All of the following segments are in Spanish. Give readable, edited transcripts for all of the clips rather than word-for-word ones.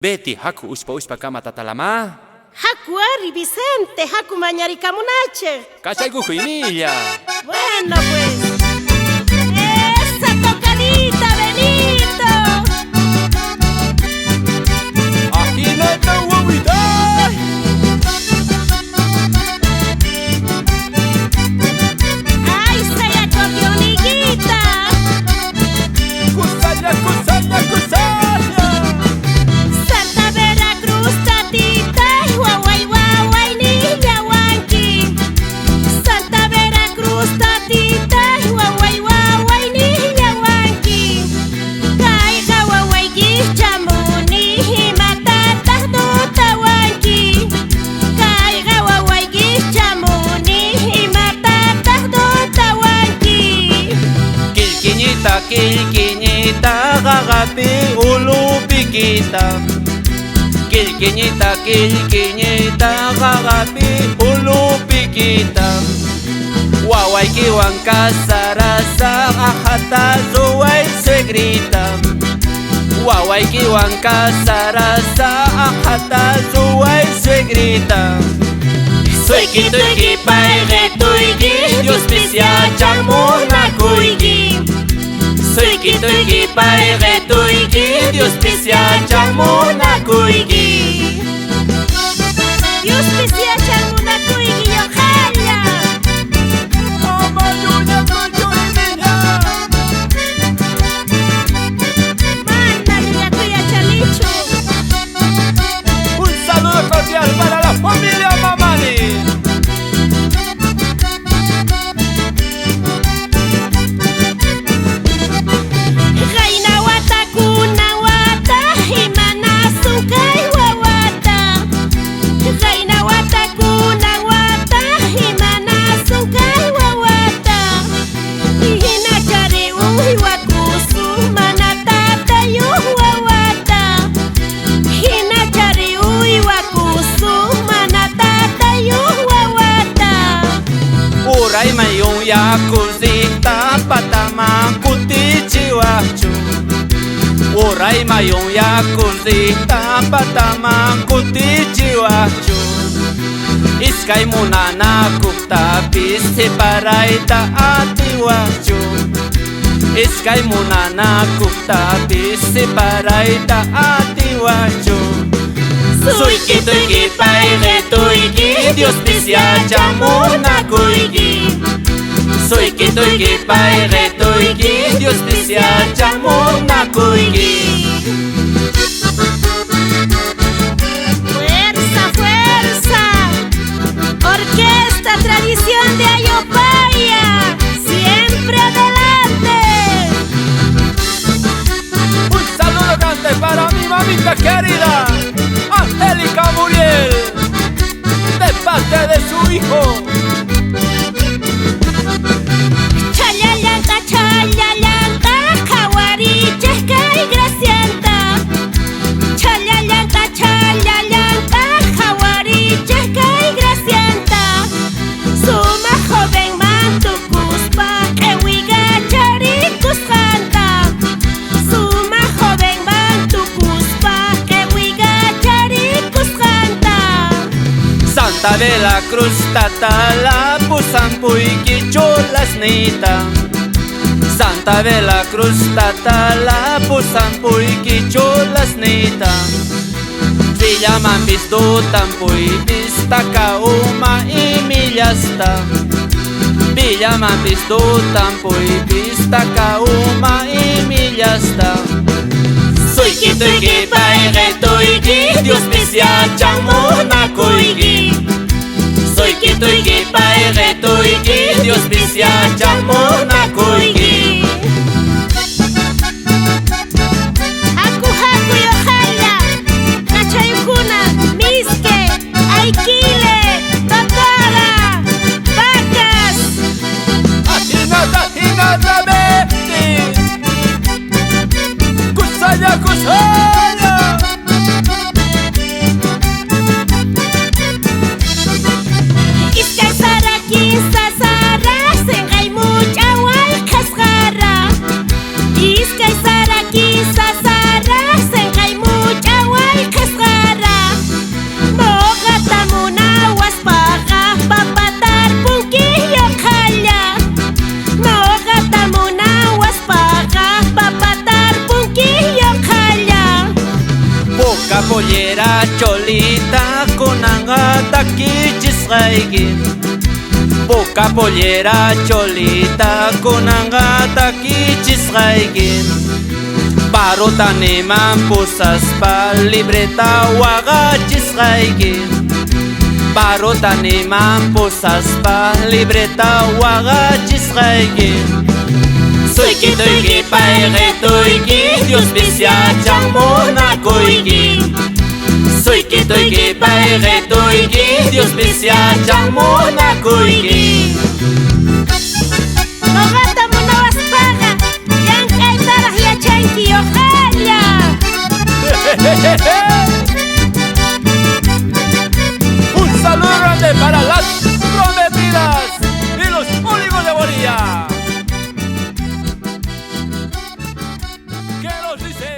Betty haku uspa kama tatalama. Haku Ari Vicente, haku mañarica munache. Cachay gujuinilla. Bueno pues. Esa tocadita, Benito. Aquí no está guaguita. Ay, se ya cogió niguita. Cusalla. Santa Veracruz, tatita, guaguay, niña huanqui. Santa Veracruz, tatita, guaguay, niña huanqui. Caiga guaguay, guichamuni, matata, duta huanqui. Caiga guaguay, guichamuni, matata, duta huanqui. Quilquiñita, gagapi, ulupiquita. Quilquiñita, gagapi, ulupiquita. Guaguayquiwan casarasa, ajata, zuway se grita. Guaguayquiwan casarasa, ajata, zuway se grita. Suiki, tuiki, paire, tuiki, Dios pisia, chamuna, kuigi. Suiki, tuiki, paire, tuiki, Dios pisia, chamuna, kuigi. Dios pisia, chamuna, kuigi, ojalá. Mándale la tuya, Chalicho. Un saludo cordial para la familia Mamani. Reina wata, kuna wata, himana sukai wawata. Reina wata, kuna wata, himana sukai wawata. Hina kari uhi wakusu, manatata yuh wawata. Hina kari uhi wakusu, manatata yuh wawata. Uray mayong yakuzita, patama kutichiwachu. Uray mayong yakuzita, patama kutichiwachu. Iskay munana kuktapis, separaita atiwachu. Iskay munana kuktapis, separaita atiwachu. Suiki, tuiki, paire, tuiki, Dios pisia, chamuna, kuigi. Suiki, tuiki, paire, tuiki, Dios pisia, chamuna, kuigi. Fuerza, fuerza. Orquesta Tradición de Ayopaya. Siempre adelante. Un saludo grande para mi mamita querida, Angélica Muriel, de parte de su hijo. Chalallanca, Jawarichesca y Gracienta. Chalallanca, Jawarichesca y Gracienta. Suma joven mantucuspa, ewiga charicuscanta. Suma joven mantucuspa, ewiga charicuscanta. Santa de la Cruz, tatala, pusampuiki, cholasnita. Santa de la Cruz, tatala, pusampuiki, cholasnita. Villa mambis dutampuipis, takauma y millasta. Villa mambis dutampuipis, takauma y millasta. Suiki, tuiki, paire, tuiki, Dios pisia, chamuna, kuigi. Suiki, tuiki, paire, tuiki, Dios pisia, chamuna, kuigi. Haku y ojalá. Nachayukuna, Misque, Aikile, Tatara, Vacas. Hinata, Betty. Kusaya. Poca pollera cholita kunangata kichisqayki. Poca pollera cholita kunangata kichisqayki. Barotaniman pusaspa libreta waqachisqayki. Barotaniman pusaspa libreta waqachisqayki. Suyki tuyki payqi tuyki Dios pisiachan munakuyki. Suyki tuyki payqi tuyki Dios pisiachan munakuyki. Nogata munawaspaqa llank'aytaraq yachanki ojalá. Un saludo grande para las prometidas y los olivos de Bolivia. ¿Qué nos dice?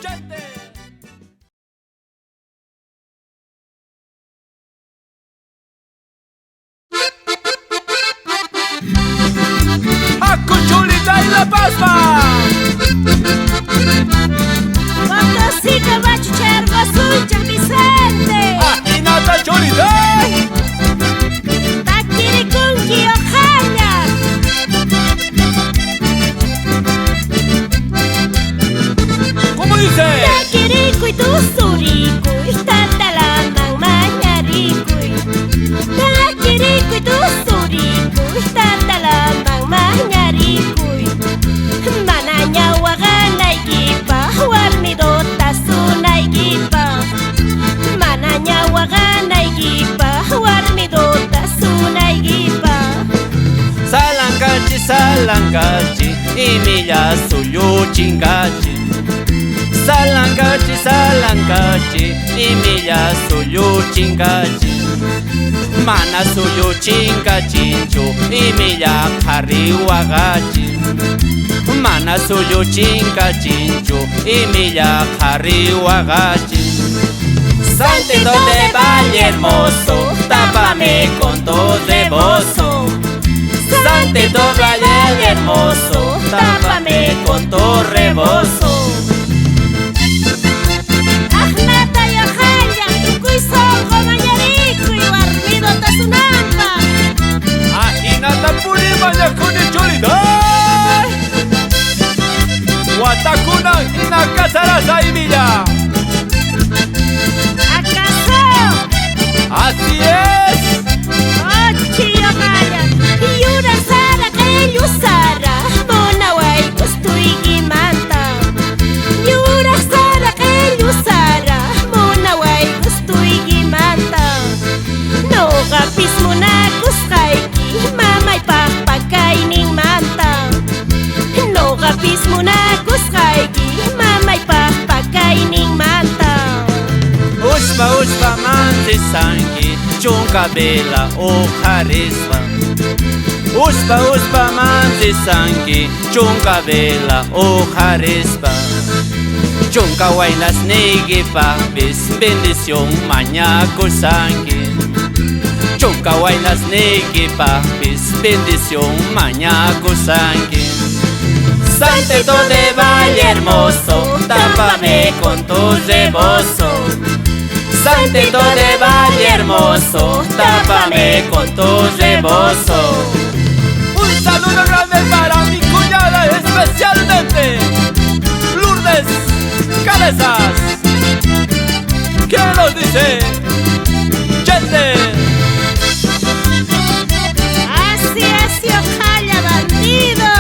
Chente. ¡Acuchulita y la pasma! Potosika bachucharqa suncha Vicente. ¡Ahinata chulita! Takirikunki ojalá. ¿Cómo dice? Takirikuy tusurikuy tatalaman mañarikuy. Takirikuy tusurikuy tatalaman mañarikuy. Mana ñawaqanaykipa warmidota sunaykipa. Mana ñawaqanaykipa warmidota sunaykipa. Salankachi, salankachi, y milla suyo chingachi. Salankachi, salankachi, y milla suyo chingachi. Mana suyo chingachinchu, y milla kariwagachi. Mana suyo chingachinchu, y milla kariwagachi. Santito de Valle Hermoso, tápame con tu rebozo. Santito Valle Hermoso, tápame con tu rebozo. Ahnata y ojalá tukuy sonqo mañarikuy warmidota sunanqa. Ahinata purimaya kuni chulita. Watakuna hina kasarasa imilla. ¿Acaso? Así es. Ochi ojalá. Yura sara kayu sara monaway kustuyki manta. Yura sara kayu sara monaway kustuyki manta. Noqapis munakusqayki mamay paqpaqaynin manta. Noqapis munakusqayki mamay paqpaqaynin manta. Uspa uspa manti sanki, chunka bela ojarispa. Uspa uspa manti sanki, chunka bela ojarispa. Chunka wainas negipa, bis bendición mañaco sanki. Chunka wainas negipa, bis bendición mañaco sanki. Santito de Valle Hermoso, tápame con tu rebozo. Santito de Valle Hermoso, tápame con tu rebozo. Un saludo grande para mi cuñada, especialmente Lourdes Cabezas. ¿Qué nos dice? Chente. Así, ojalá bandido.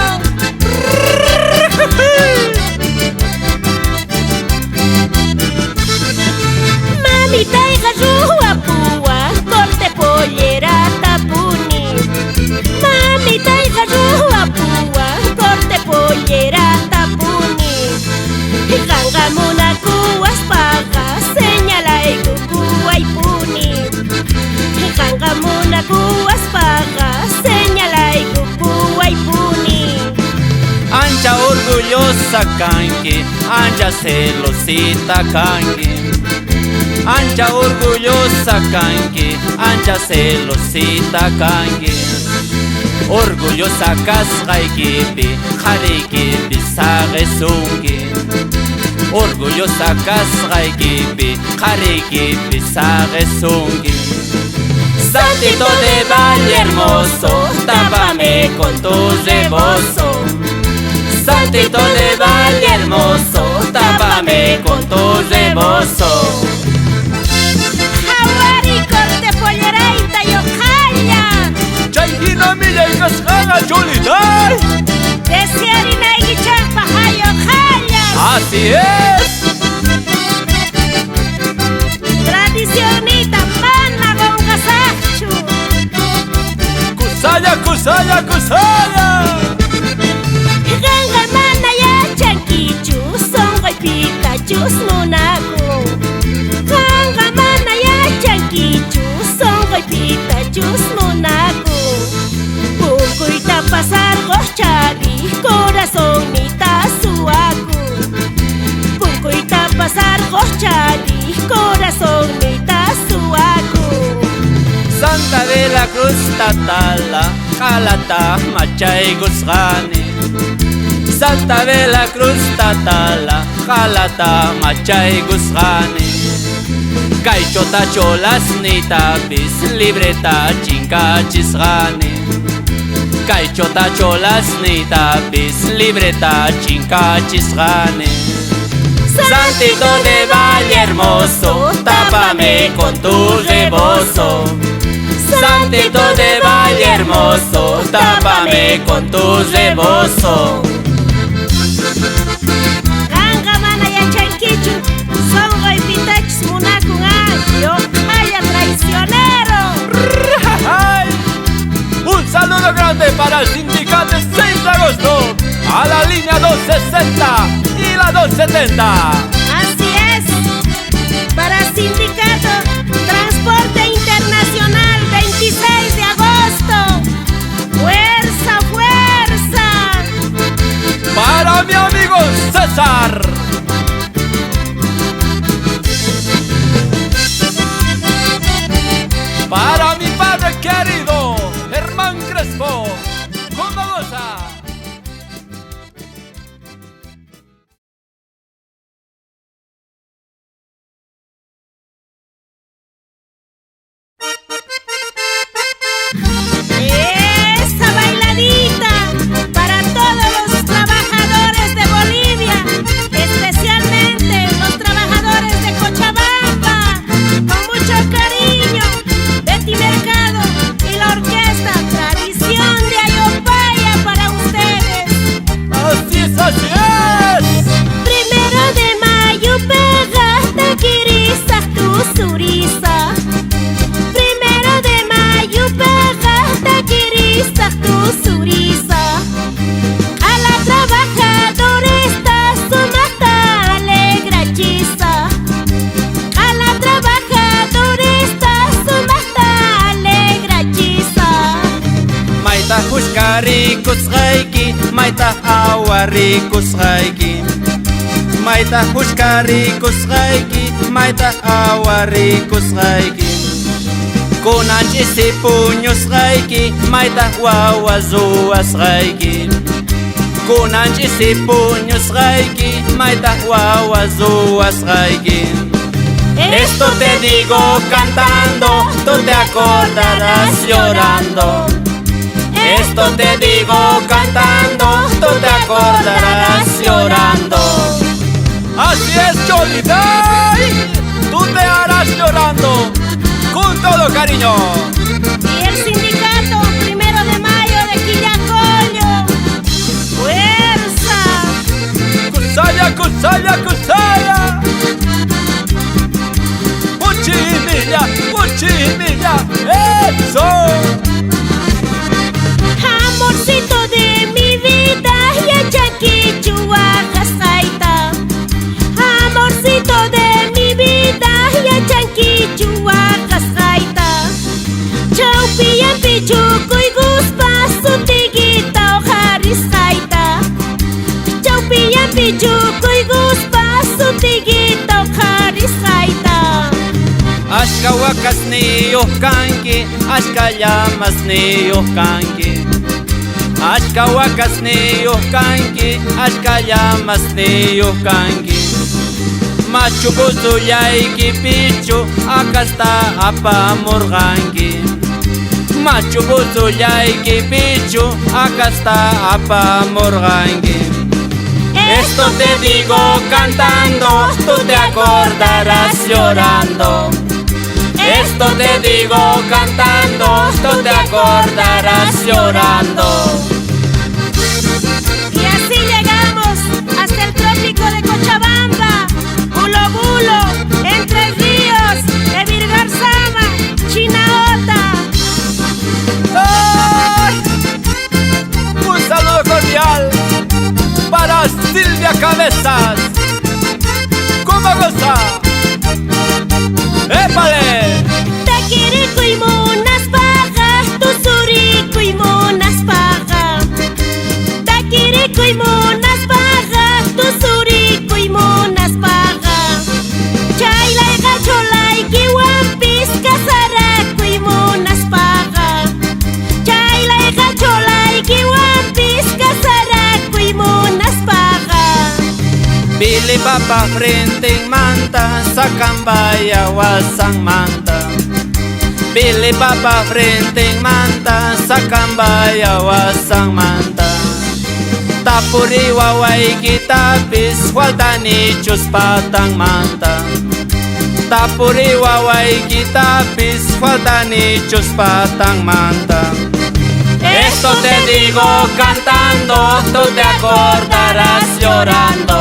Mami taiga rua pua, corte pollera tapuni. Mami taiga rua pua, corte pollera tapuni. Ganga muna kuas paga, señala y kukuay puni. Ganga muna kuas paga, señala y kukuay puni. Ancha orgullosa kanki, ancha celosita kanki. Ancha orgullosa kanki, ancha celosita kanki. Orgullosa kasqaykipi, qhariykipi saqesunki. Orgullosa kasqaykipi qharikipi saqesunki. Santito de Valle Hermoso, tápame con tu rebozo. Santito de Valle Hermoso, tápame con tu rebozo. Hawari corte pollereita yo jaya. Chayhina milay kasqaqa chulitay. Desiarina y chapa hayo jaya. Así es. Tradicionita mana con casachu. Kusaya, kusaya, kusaya. Ganga mana ya chanquichu. Songo y pitachus munaku. Ganga mana ya chanquichu. Songo y pitachus munaku. Pukuita pasar gochali. Corazón nita suaku. Pukuita pasar gochali. Corazón nita suaku. Santa de la Cruz tatala, kalata machay gusgani. Santa de la Cruz tatala, kalata machay gusgani. Kaychota cholas ni tapis, libreta chinka chisgani. Kaychota cholas ni tapis, libreta chinka chisgani. Santito de Valle Hermoso, tápame con tu rebozo. Santito de Valle Hermoso, tápame con tu rebozo. Ganga mana ya chanquichu. Songo y pitachus munaku. Yo haya traicionero. Un saludo grande para el sindicato 6 de agosto, a la línea 260 y la 270. Así es. Para Sindicato Transporte Internacional 26 de agosto. ¡Fuerza, fuerza! Para mi amigo César. Para mi padre querido, Germán Crespo. ¿Cómo goza? Esa bailadita para todos los trabajadores de Bolivia, especialmente los trabajadores de Cochabamba, con mucho cariño, Betty Mercado y la orquesta Tradición de Ayopaya para ustedes. Así es, así es. Primero de mayo pega taquiriza tu suriza. Primero de mayo pega taquiriza tu suriza. A la trabajadora su mata alegra chisa. A la trabajadora su mata alegra chisa. Maita hushkari kusgaiki, maita awari kusgaiki. Maita hushkari kusgaiki, maita awari kusgaiki. Kunanchi si puños gaiki, maita wawazuas gaiki. Kunanchi si puños gaiki, maita wawazuas gaiki. Esto te digo cantando, tú te acordarás llorando. Esto te digo cantando, tú te acordarás llorando. Así es, Choliday, tú te harás llorando, con todo cariño. Y el sindicato 1 de mayo de Quillacollo. ¡Fuerza! Kusaya, kusaya, kusaya. Muchimilla, eso. Amorcito de mi vida, ya chaquichua jasaita. Amorcito de mi vida, ya chaquichua jasaita. Chaupi y pichuco y guspa su tiguita ojarisaita. Chaupi y pichuco y guspa su tiguita ojarisaita. Ashka wakas ni kanki, ashka llamas ni kanki. Ashka wakas ni kanki, ashka llamas ni kanki. Machu Picchu llakiypichu akasta apamurqanki. Machu Picchu llakiypichu akasta apamurqanki. Esto te digo cantando, tú te acordarás llorando. Esto te digo cantando, tú te acordarás llorando. Y así llegamos hasta el trópico de Cochabamba, Bulo Bulo, Entre Ríos, Evirgarzama, Chinaota. ¡Ay! Un saludo cordial para Silvia Cabezas. ¿Cómo goza? ¡Épale! Taquirico y monas pajas, tu surico y monas pajas. Taquirico y monas pajas, tu surico y monas pajas. Chayla y gachola y kiwampis, casaraco y monas pajas. Chayla y gachola y kiwampis, casaraco y monas pajas. Bili papa frente en manta, sacambaya wasan manta. Bili papa frente en manta, sacambaya wasan manta. Tapuri wawaikitapis, waltanichus patang manta. Tapuri wawaikitapis, waltanichus patang manta. Esto te digo cantando, tú te acordarás llorando.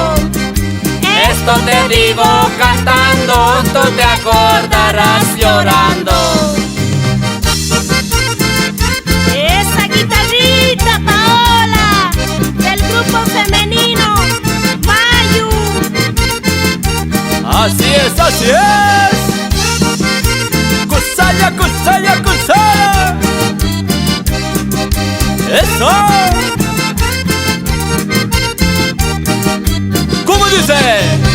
Esto te digo cantando, tú te acordarás llorando. Esa guitarrita Paola, del grupo femenino Mayu. Así es, así es. Kusaya, kusaya, kusaya. Eso. ¿Cómo dice?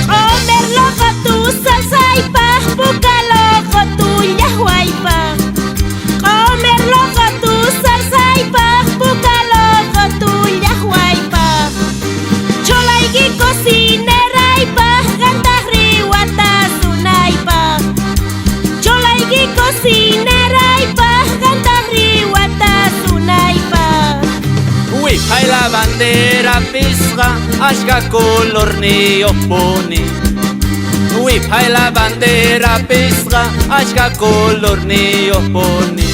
Comer lojo tu salsa y pa, busca lojo tu yahuaypa. Comer lojo tu salsa y pa, busca lojo tu yahuaypa. Chola y cocinera y pa, ganta riwata sunaipa. Chola y cocinera y pa, ganta riwata sunaipa. Uy, hay la bandera pisga, ashga color ni oponi. Uy, hay la bandera pisga, ashga color ni oponi.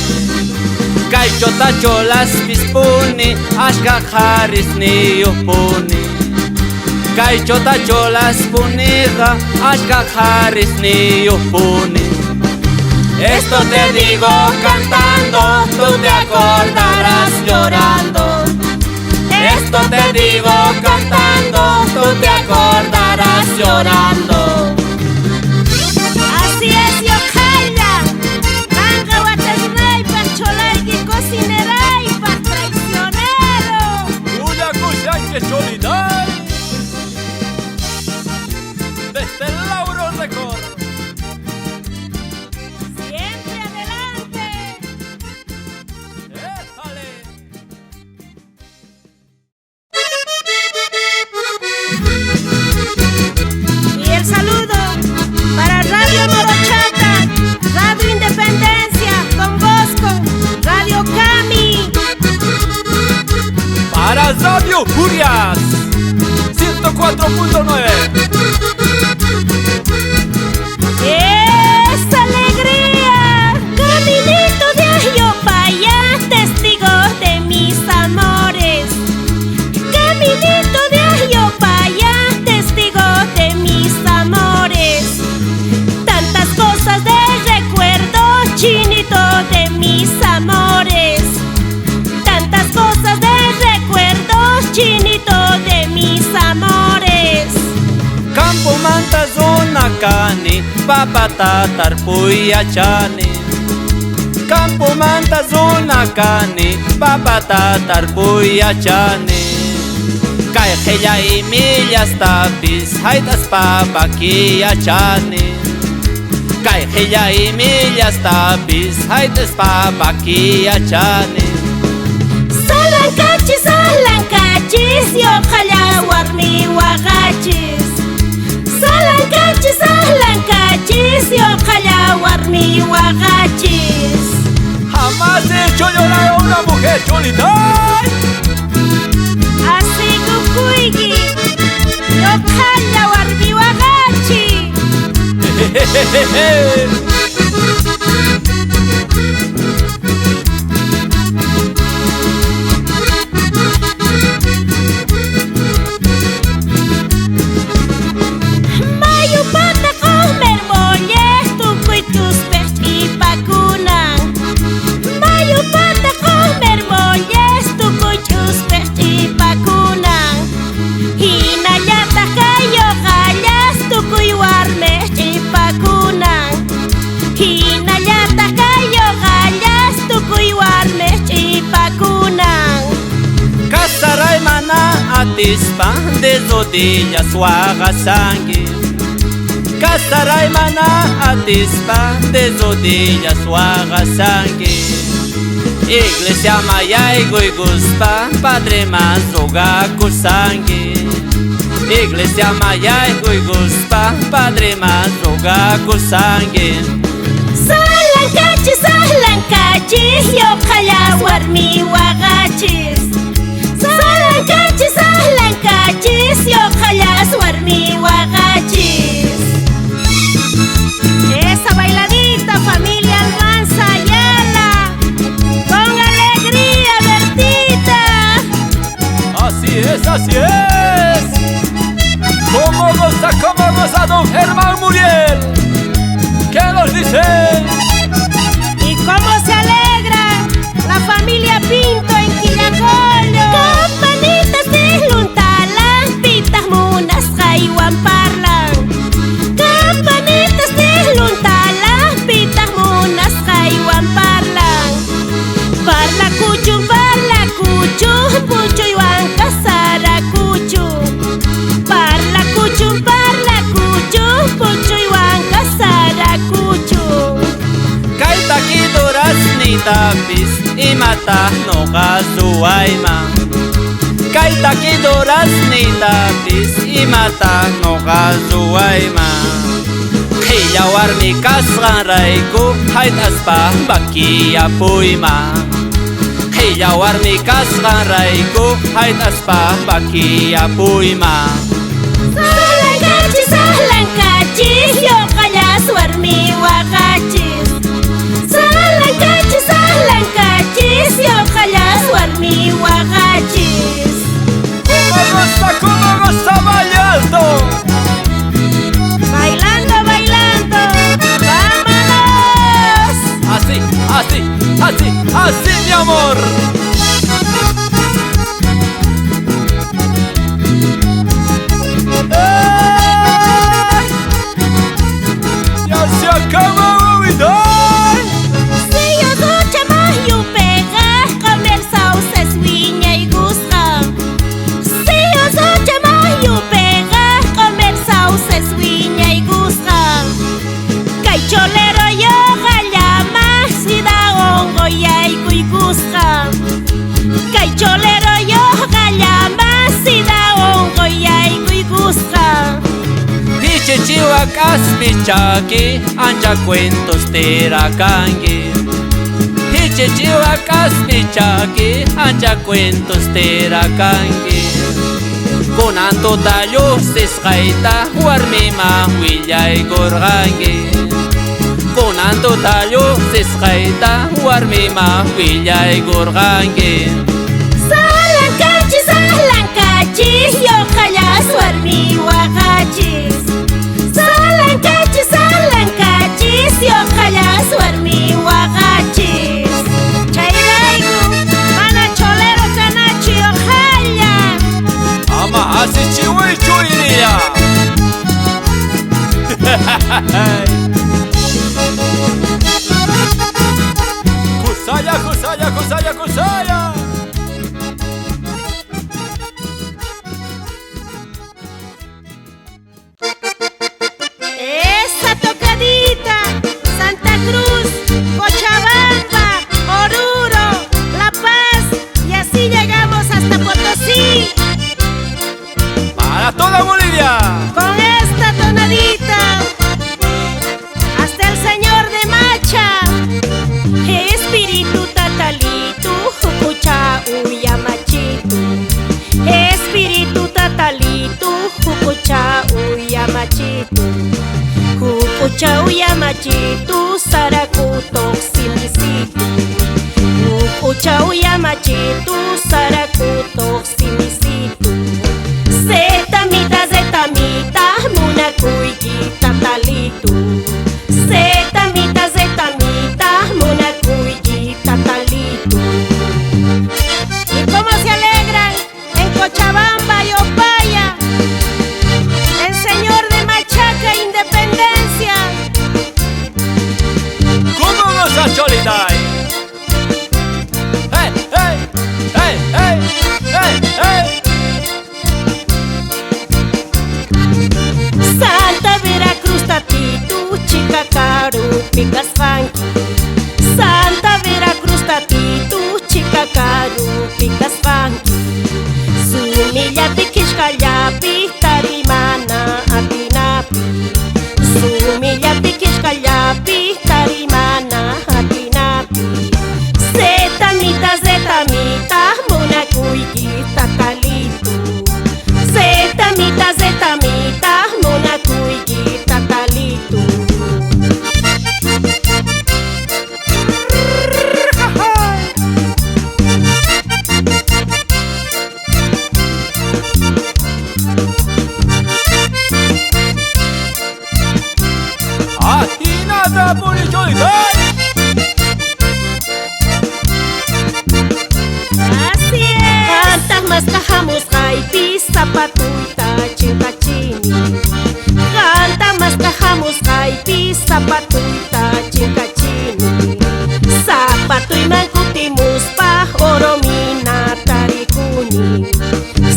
Kaichota cholas pispuni, ashga haris ni oponi. Kaichota cholas puniga, ashga haris ni oponi. Esto te digo cantando, tú te acordarás llorando. Esto te digo cantando, tú te acordarás llorando. Así es, yo Jaila. Manga guatasnaipa, cholargui cocineraipa, traicionero. Uya que cholidai. Desde el Lauro Record. Siempre adelante. ¡Éjale! Y el saludo para Radio Morochata, Radio Independencia, Don Bosco, Radio Cami. Para Radio Furias 104.9. ¡Esa alegría! Caminito de Ayopaya, testigo de mis amores. Caminito de Ayopaya, testigo de mis amores. Tantas cosas de recuerdo, chinito de mis amores. Tantas cosas de recuerdo, chinito de mis amores. Campo manta zona cani, papata tarpuya chani. Campo manta zona cani, papata tarpuya chani. Caejeya y millas tapis, haitas papaquia chani. Caejeya y millas tapis, haitas papaquia chani. Salancachis, salancachis, y ojalá warmi wagachis. Salankachis, salankachis, yoqalla warmi waqachis. Jamás he hecho llorar a una mujer cholita. Así kukuyki, yoqalla warmi waqachi. Mayupata comer molles, tukuy tuspej ipakunan. Mayupata comer molles, tukuy tuspej ipakunan. Hinallataq kayo qallas, tukuy warmej ipakunan. Hinallataq kayo qallas, tukuy warmej ipakunan. Casaray mana atispa de rodillas waqasanki. Casaray mana atispa de rodillas waqasanki. Iglesia mayay guyguspa padre más rogakusanki. Iglesia mayay guyguspa padre más rogakusanki. Salankachis, salankachis, yoqalla warmi waqachis. Salankachis, salankachis, yoqalla warmi waqachis. Esa bailadita, familia Almanza Ayala, con alegría, Bertita. Así es. ¿Cómo goza don Germán Muriel? ¿Qué nos dice? ¿Y cómo se alegra la familia Pinto en Quillacollo? Campanitas desluntalan, pitas munas jaiwan parlan. Campanitas desluntalan, pitas munas jaiwan parlan. Parla kuchu, pucho iwan kasara kuchu. Parla kuchu, pucho iwan kasara kuchu. Kaita kidoras ni tapis y mata no gazuaima. Kaita kidoras ni tapis y mata no gazuaima. Hilla warmi kasgan raiku hait aspa bakia puima. Hilla warmi kasgan raiku hait aspa bakia puima. Salankachis, salankachis, yoqalla warmi waqachis. Salankachis, salankachis, yoqalla warmi waqachis. ¿Cómo goza bailando? Bailando, vámonos. Así, mi amor. ¡Ay! Ya se acabó mi vida. Si yo ducha más yo pega, comer sauces viña y gusta. Si yo ducha más yo pega, comer sauces viña y gusta. Cholero yo gallama, si da hongo y gusta. Cholero yo gallama, si da hongo y gusta. Dice chihuacas pichaki, ancha cuentos terakangi. Dice chihuacas pichaki, ancha cuentos terakangi. Con anto tallo sescaita, warmima huilla y gorgangi. Con anto tallo sescaita, warmima huilla y gorgangi. Salankachis, salankachis, yoqalla warmi waqachis. Salankachis, salankachis, yoqalla warmi waqachis. Chayrayku, mana cholero kanachi yoqalla. Ama así chihuahua y chuiría. Kusaya. Esa tocadita, Santa Cruz, Cochabamba, Oruro, La Paz, y así llegamos hasta Potosí. Para toda Bolivia. Con esta tonada Uchauya machitu sarakutok simisitu. Uchauya machitu sarakutok simisitu. Zetamita zetamita munakuiki tatalitu. Zetamita zetamita munakuiki tatalitu. ¿Y cómo se alegran en Cochabamba y Opaya? El señor de Machaca Independencia. ¿Cómo nos ha cholitay? ¡Hey, hey, hey, hey, hey, hey! Santa Veracruz tatitu chica caru picas funky. Santa Veracruz tatitu chica caru picas funky. Sumilla piquiscallapi tarimana atinapi. Sumilla piquiscallapi tarimana atinapi. Zetamita zetamita munakuiki tatalitu. Zetamita zetamita munakuiki tatalitu. ¡Atinada por el cholitay! Así es. Cantas más cajamos jaipi zapatuita chincachini. Canta más cajamos jaipi zapatuita chincachini. Zapatu y mancutimuspa oromina tarikuni.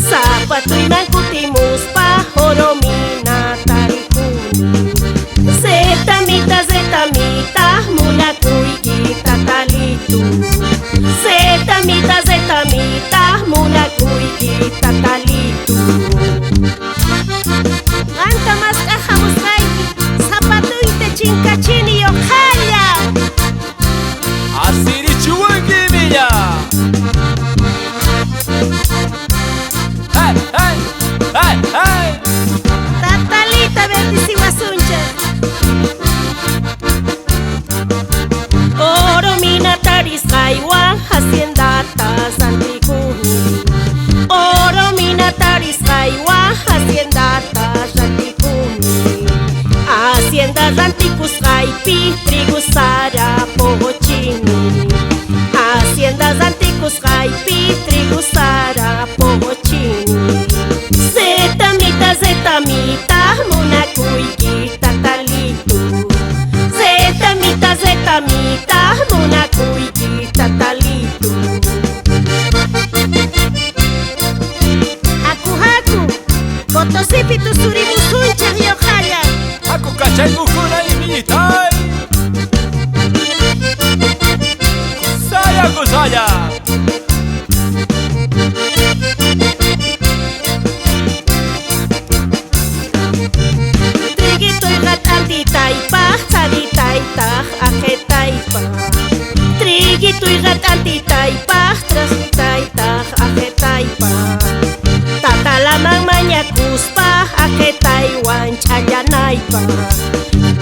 Zapatu y mancutimuspa oromina tarikuni. Zetamita zetamita munakuiki tatalitu. Zetamita zetamita munakuiki tatalitu. Canta más cajamos jaipi zapatuita chincachini ojaya. ¡Asirichuanqui milla! ¡Hey, hey, hey, hey! Tatalita vertisiwasuncha. Oromina tarisqaywan haciendatas antikuni. Oromina tarisqaywan haciendatas antikuni. Haciendas antikusqaypi trigu sara pogochini. Haciendas antikusqaypi trigu sara pogochini. Zetamita zetamita munakuiki tatalitu. Zetamita zetamita munakuiki tatalitu. Haku haku Potosipi tusurimusuncha riojaya. ¡Aku cachay mukuna y militay! ¡Kusaya, kusaya! Triguito y gat antitaipa, saditaipa, ajetaipa. Triguito y gat antitaipa, trasitaipa, ajetaipa. Tatalaman mañakuspa, ajetaiwan chayanaipa.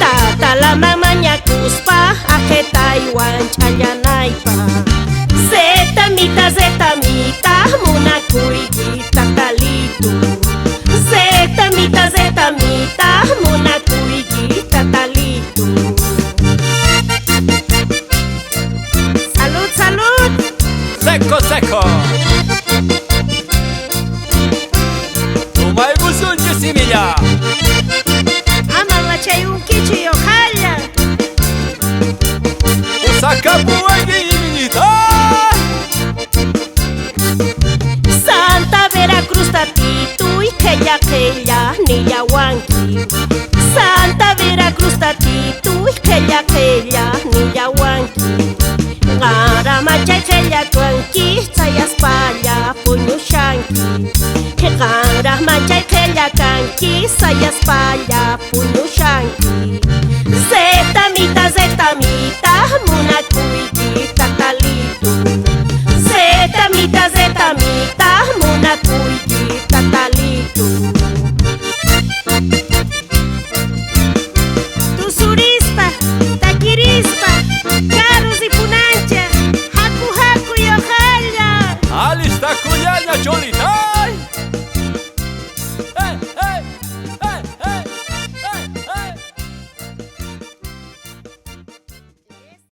Tatalaman mañakuspa, ajetaiwan chayanaipa. Zetamita zetamita munakuiki tatalitu. Zetamita zetamita munakuiki tatalitu. Salud, salud. ¡Seco, seco! ¡Tumay busunche similla! Amamachay un kichi ojaya. ¡Usakapuanqui y militay! Santa Veracruz tatitu y queya niyawanki. Santa Veracruz tatitu y queya niyawanki. Ngara machay queya tuanki sayaspaya puñushanki. Ngara machay queya kanki sayaspaya puñushanki. Zetamita zetamita munakuiki tatalitu. Zetamita zetamita munakuiki tatalitu. Tusuri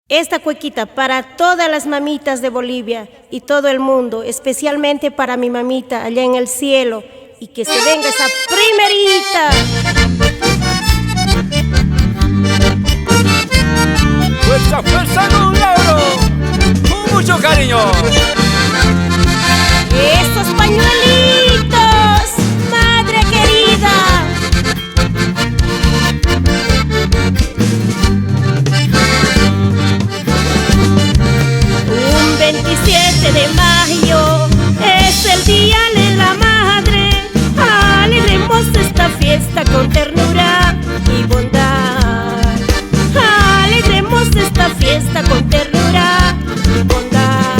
Esta cuequita para todas las mamitas de Bolivia y todo el mundo, especialmente para mi mamita allá en el cielo, y que se venga esa primerita. Fuerza, fuerza, con Lauro, con mucho cariño. Esos pañuelitos, madre querida. Un 27 de mayo es el día de la madre. Alegremos esta fiesta con ternura y bondad. Alegremos esta fiesta con ternura y bondad.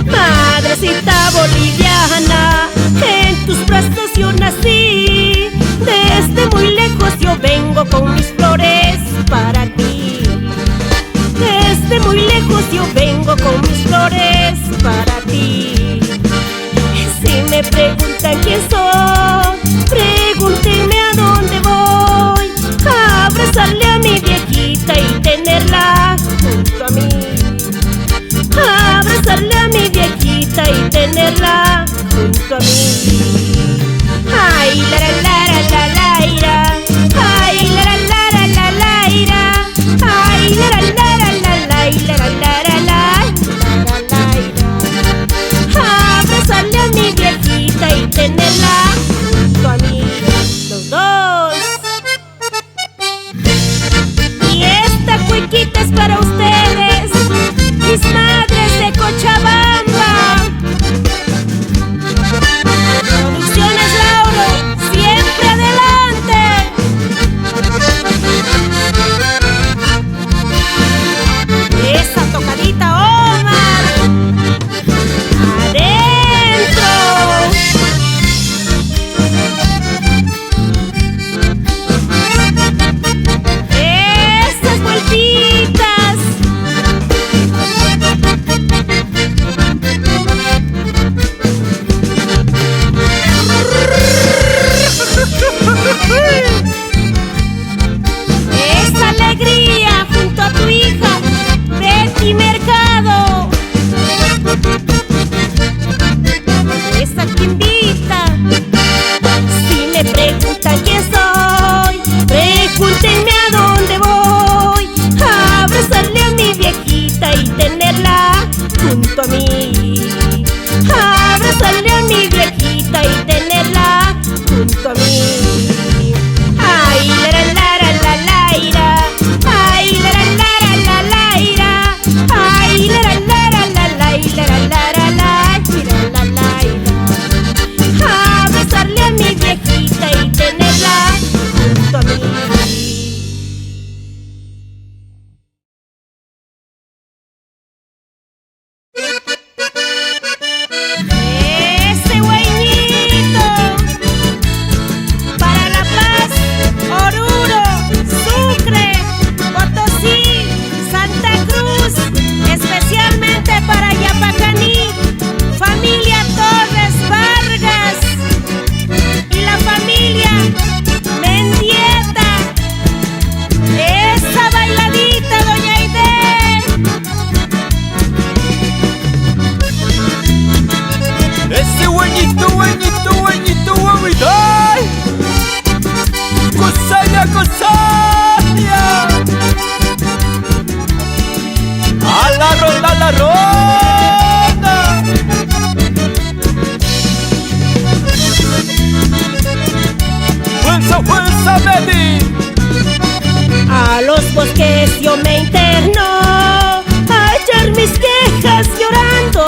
Madrecita boliviana, en tus brazos yo nací. Desde muy lejos yo vengo con mis flores para ti. Desde muy lejos yo vengo con mis flores para ti. Si me preguntan quién soy, pregúntenme a dónde voy. A abrazarle a mi viejita y tenerla junto a mí. A abrazarle a mi viejita y tenerla junto a mí. Ay, la la la la la ira. Ay, la la la la la ira. Ay, la la la la la la la la la la. Abrazarle a mi viejita y tenerla junto a mí. Los dos. Y esta cuequita es para ustedes, mis madres de Cochabamba. Producciones Lauro, siempre adelante. Esa tocadita Omar, adentro. Esas vueltitas. Esa alegría junto a tu hija Betty Mercado. Esa que invita. Si me preguntan quién soy, pregúntenme a dónde voy. A abrazarle a mi viejita y tenerla junto a mí. A abrazarle a mi viejita y tenerla junto a mí. Ay, la la la la la ira. Ay, la la la la la ira. Ay, la la la la la la la la la. Abrazarle a mi viejita y tenerla junto a mí. Ese güeñito para La Paz, Oruro, Sucre, Potosí, Santa Cruz, especialmente para Yapacaní, familia Torres Vargas y la familia Mendieta. Esa bailadita, doña Aide. Ese güeñito, güeñito, güeñito, güeñito. Cosaña, cosaña. A la ronda, a la ronda. Fuerza, fuerza, Betty. A los bosques yo me interno a echar mis quejas llorando.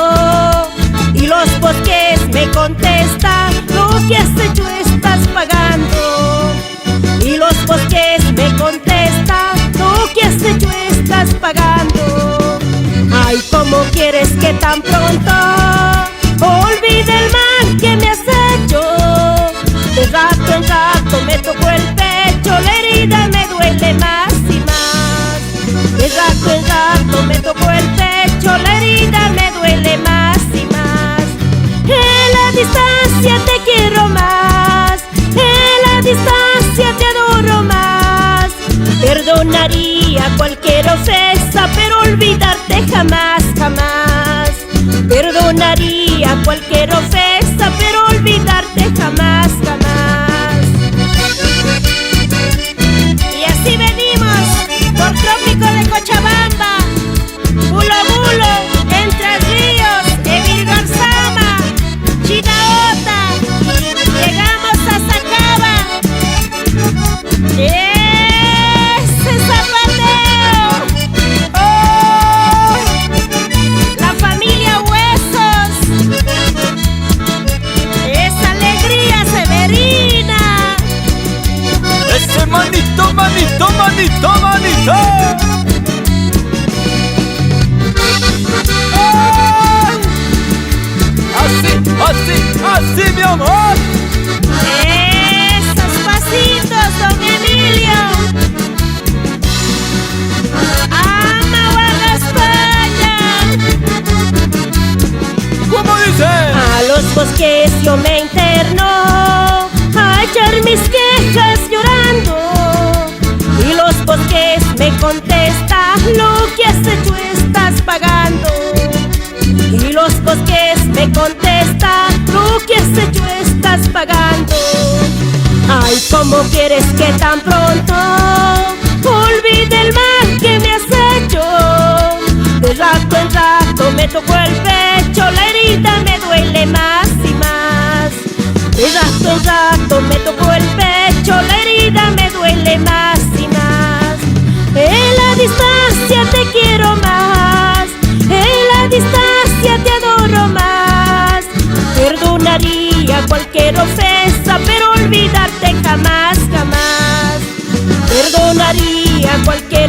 Y los bosques me contestan: lo que has hecho estás pagando. Y los bosques me contestan: lo que has hecho estás pagando. Ay, ¿cómo quieres que tan pronto olvide el mal que me has hecho? De rato en rato me tocó el pecho, la herida me duele más y más. De rato en rato me tocó el pecho, la herida me duele más y más. En la distancia te quiero más, en la distancia te adoro más. Perdonaría cualquier cualquier ofensa, pero olvidarte jamás, jamás. Perdonaría cualquier ofensa, pero olvidarte jamás, jamás. Y así venimos por Trópico de Cochabamba, Bulo Bulo, Entre Ríos, Emil Garzama, Chinaota, llegamos a Sacaba. ¡Ese zapateo! ¡Oh! La familia Huesos, esa alegría severina. Ese manito, manito, manito, manito. ¡Ay! Así, así, así, mi amor. Esos pasitos, don Emilio. Ama a España. ¿Cómo dice? A los bosques yo me interno, a echar mis quejas llorando. Y los bosques me contestan, lo que has hecho estás pagando. Y los bosques me contestan, lo que has hecho estás pagando. Ay, ¿cómo quieres que tan pronto olvide el mal que me has hecho? De rato en rato me tocó el pecho, la herida me duele más y más. De rato en rato me tocó el pecho, la herida me duele más y más. En la distancia te quiero más, en la distancia te adoro más. Perdonaría cualquier ofensa, pero olvidarte jamás, jamás. Perdonaría cualquier